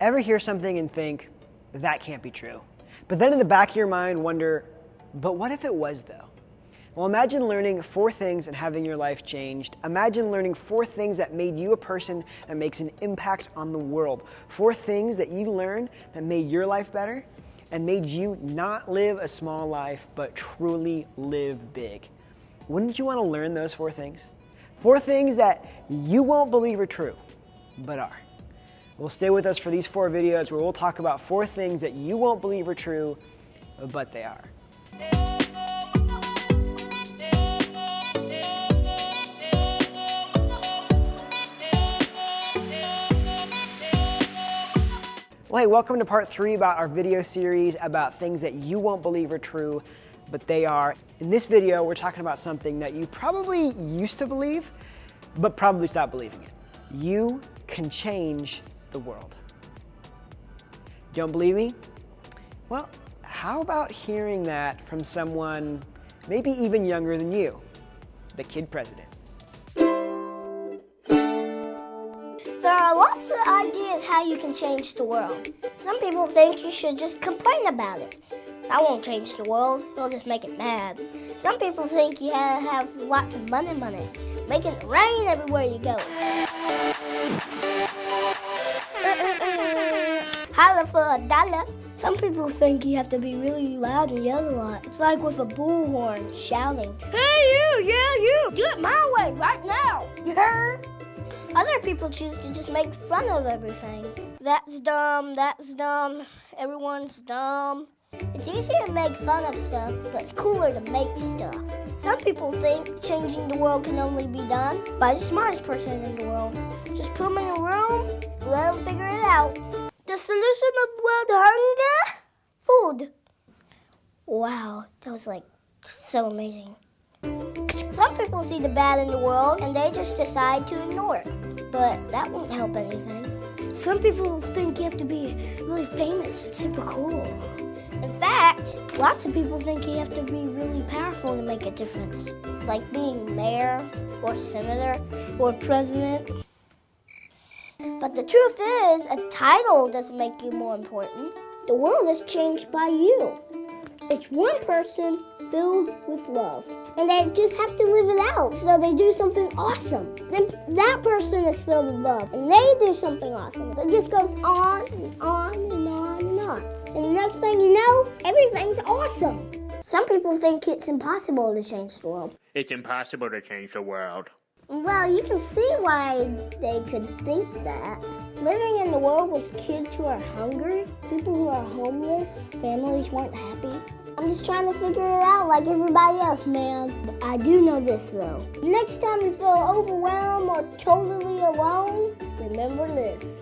Ever hear something and think, that can't be true? But then in the back of your mind wonder, but what if it was though? Well, imagine learning 4 things and having your life changed. Imagine learning 4 things that made you a person that makes an impact on the world. 4 things that you learned that made your life better and made you not live a small life, but truly live big. Wouldn't you want to learn those 4 things? 4 things that you won't believe are true, but are. Well, stay with us for these 4 videos where we'll talk about 4 things that you won't believe are true, but they are. Well, hey, welcome to part 3 about our video series about things that you won't believe are true, but they are. In this video, we're talking about something that you probably used to believe, but probably stopped believing it. You can change the world. Don't believe me? Well, how about hearing that from someone maybe even younger than you, the kid president? There are lots of ideas how you can change the world. Some people think you should just complain about it. That won't change the world, it'll just make it mad. Some people think you have lots of money, making it rain everywhere you go. Holla for $1. Some people think you have to be really loud and yell a lot. It's like with a bullhorn shouting, "Hey you, yeah you, do it my way right now, you heard?" Other people choose to just make fun of everything. That's dumb, everyone's dumb. It's easier to make fun of stuff, but it's cooler to make stuff. Some people think changing the world can only be done by the smartest person in the world. Just put them in a room, let them figure it out. The solution of world hunger? Food. Wow, that was like so amazing. Some people see the bad in the world and they just decide to ignore it, but that won't help anything. Some people think you have to be really famous and super cool. In fact, lots of people think you have to be really powerful to make a difference, like being mayor or senator or president. But the truth is, a title doesn't make you more important. The world is changed by you. It's one person filled with love. And they just have to live it out, so they do something awesome. Then that person is filled with love, and they do something awesome. It just goes on and on and on and on. And the next thing you know, everything's awesome. Some people think it's impossible to change the world. It's impossible to change the world. Well, you can see why they could think that. Living in the world with kids who are hungry, people who are homeless, families weren't happy. I'm just trying to figure it out like everybody else, man. But I do know this, though. Next time you feel overwhelmed or totally alone, remember this.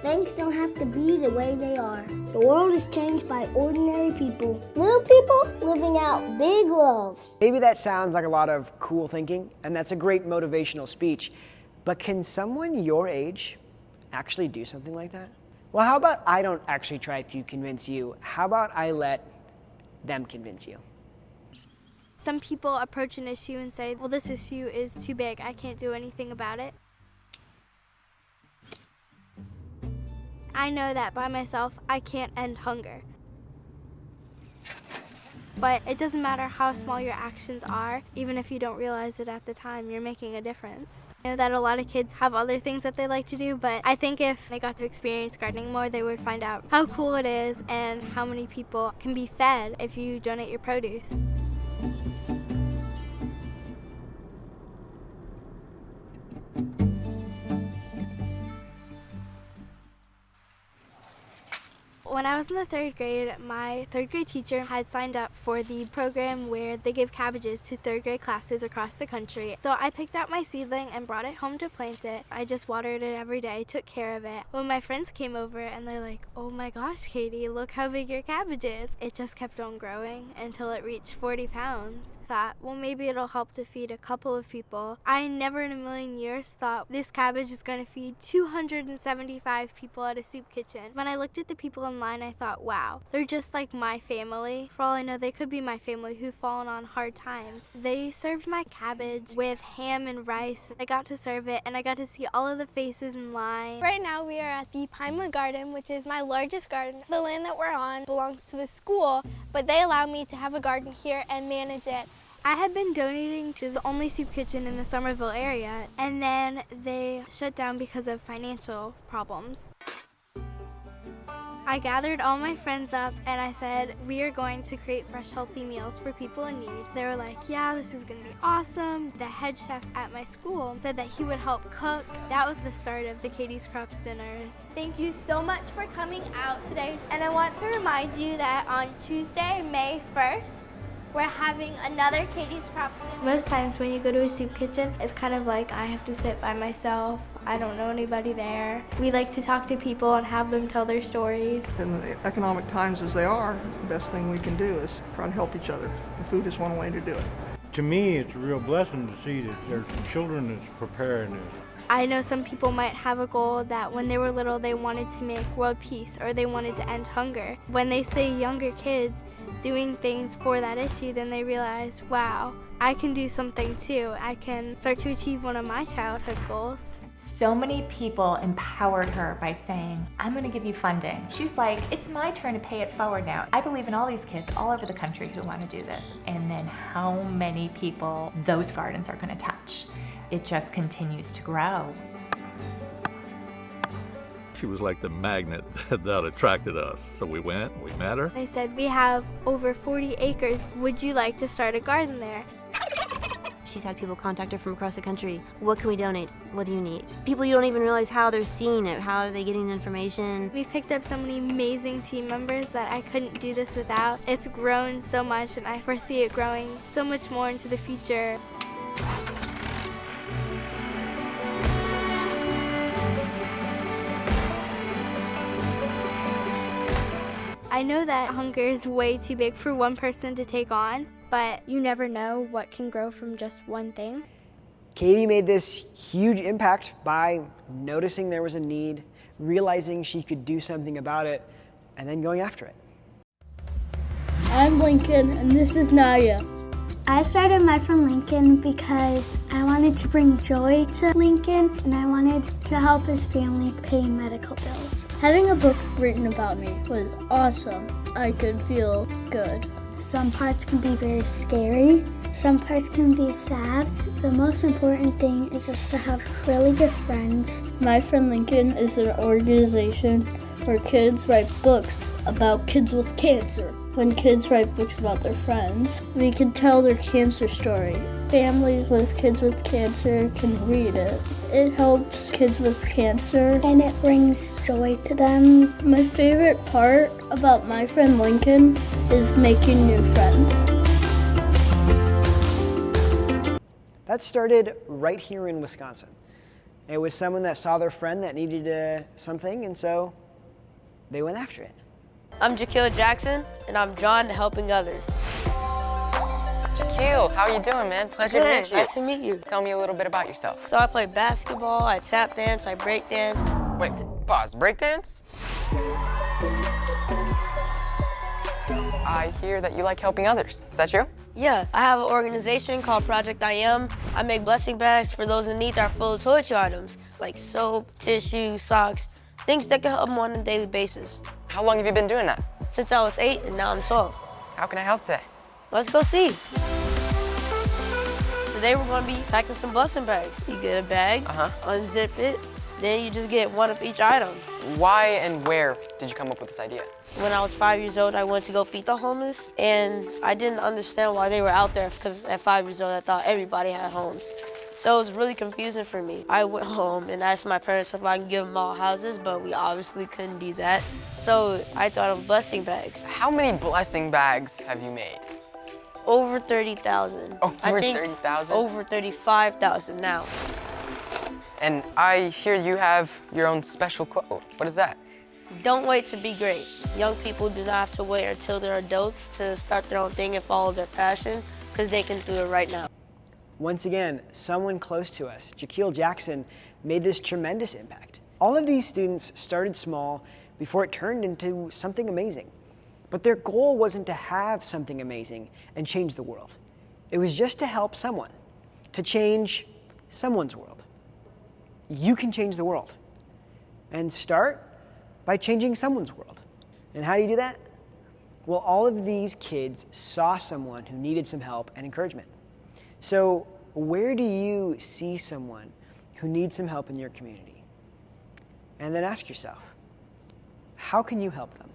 Things don't have to be the way they are. The world is changed by ordinary people. Little people living out big love. Maybe that sounds like a lot of cool thinking, and that's a great motivational speech, but can someone your age actually do something like that? Well, how about I don't actually try to convince you? How about I let them convince you? Some people approach an issue and say, well, this issue is too big, I can't do anything about it. I know that by myself, I can't end hunger. But it doesn't matter how small your actions are, even if you don't realize it at the time, you're making a difference. I know that a lot of kids have other things that they like to do, but I think if they got to experience gardening more, they would find out how cool it is and how many people can be fed if you donate your produce. When I was in the 3rd grade, my 3rd grade teacher had signed up for the program where they give cabbages to 3rd grade classes across the country. So I picked out my seedling and brought it home to plant it. I just watered it every day, took care of it. When my friends came over and they're like, "Oh my gosh, Katie, look how big your cabbage is." It just kept on growing until it reached 40 pounds. Thought, well, maybe it'll help to feed a couple of people. I never in a million years thought this cabbage is going to feed 275 people at a soup kitchen. When I looked at the people in line, online, I thought, wow, they're just like my family. For all I know, they could be my family who've fallen on hard times. They served my cabbage with ham and rice. I got to serve it, and I got to see all of the faces in line. Right now, we are at the Pinewood Garden, which is my largest garden. The land that we're on belongs to the school, but they allow me to have a garden here and manage it. I had been donating to the only soup kitchen in the Somerville area, and then they shut down because of financial problems. I gathered all my friends up and I said, we are going to create fresh, healthy meals for people in need. They were like, yeah, this is gonna be awesome. The head chef at my school said that he would help cook. That was the start of the Katie's Crops dinners. Thank you so much for coming out today. And I want to remind you that on Tuesday, May 1st, we're having another Katie's Crops dinner. Most times when you go to a soup kitchen, it's kind of like I have to sit by myself. I don't know anybody there. We like to talk to people and have them tell their stories. In the economic times as they are, the best thing we can do is try to help each other. And food is one way to do it. To me, it's a real blessing to see that there's children that's preparing this. I know some people might have a goal that when they were little they wanted to make world peace or they wanted to end hunger. When they see younger kids doing things for that issue, then they realize, wow, I can do something too. I can start to achieve one of my childhood goals. So many people empowered her by saying, I'm gonna give you funding. She's like, it's my turn to pay it forward now. I believe in all these kids all over the country who wanna do this. And then how many people those gardens are gonna touch. It just continues to grow. She was like the magnet that attracted us. So we went, we met her. They said, we have over 40 acres. Would you like to start a garden there? She's had people contact her from across the country. What can we donate? What do you need? People you don't even realize how they're seeing it. How are they getting the information? We picked up so many amazing team members that I couldn't do this without. It's grown so much and I foresee it growing so much more into the future. I know that hunger is way too big for one person to take on, but you never know what can grow from just one thing. Katie made this huge impact by noticing there was a need, realizing she could do something about it, and then going after it. I'm Lincoln, and this is Naya. I started My Friend Lincoln because I wanted to bring joy to Lincoln and I wanted to help his family pay medical bills. Having a book written about me was awesome. I could feel good. Some parts can be very scary, some parts can be sad. The most important thing is just to have really good friends. My Friend Lincoln is an organization where kids write books about kids with cancer. When kids write books about their friends, we can tell their cancer story. Families with kids with cancer can read it. It helps kids with cancer. And it brings joy to them. My favorite part about My Friend Lincoln is making new friends. That started right here in Wisconsin. It was someone that saw their friend that needed something, and so they went after it. I'm Jaquil Jackson, and I'm drawn to helping others. Jaquil, how are you doing, man? Pleasure to meet you. Nice to meet you. Tell me a little bit about yourself. So I play basketball, I tap dance, I break dance. Wait, pause, break dance? I hear that you like helping others. Is that true? Yeah, I have an organization called Project I Am. I make blessing bags for those in need that are full of toiletry items, like soap, tissue, socks, things that can help them on a daily basis. How long have you been doing that? Since I was 8 and now I'm 12. How can I help today? Let's go see. Today we're gonna be packing some blessing bags. You get a bag, unzip it, then you just get one of each item. Why and where did you come up with this idea? When I was 5 years old, I went to go feed the homeless, and I didn't understand why they were out there because at 5 years old, I thought everybody had homes. So it was really confusing for me. I went home and asked my parents if I could give them all houses, but we obviously couldn't do that. So I thought of blessing bags. How many blessing bags have you made? Over 30,000. Over 30,000? Over 35,000 now. And I hear you have your own special quote. What is that? Don't wait to be great. Young people do not have to wait until they're adults to start their own thing and follow their passion, because they can do it right now. Once again, someone close to us, Jaquil Jackson, made this tremendous impact. All of these students started small, before it turned into something amazing. But their goal wasn't to have something amazing and change the world. It was just to help someone, to change someone's world. You can change the world. And start by changing someone's world. And how do you do that? Well, all of these kids saw someone who needed some help and encouragement. So where do you see someone who needs some help in your community? And then ask yourself, how can you help them?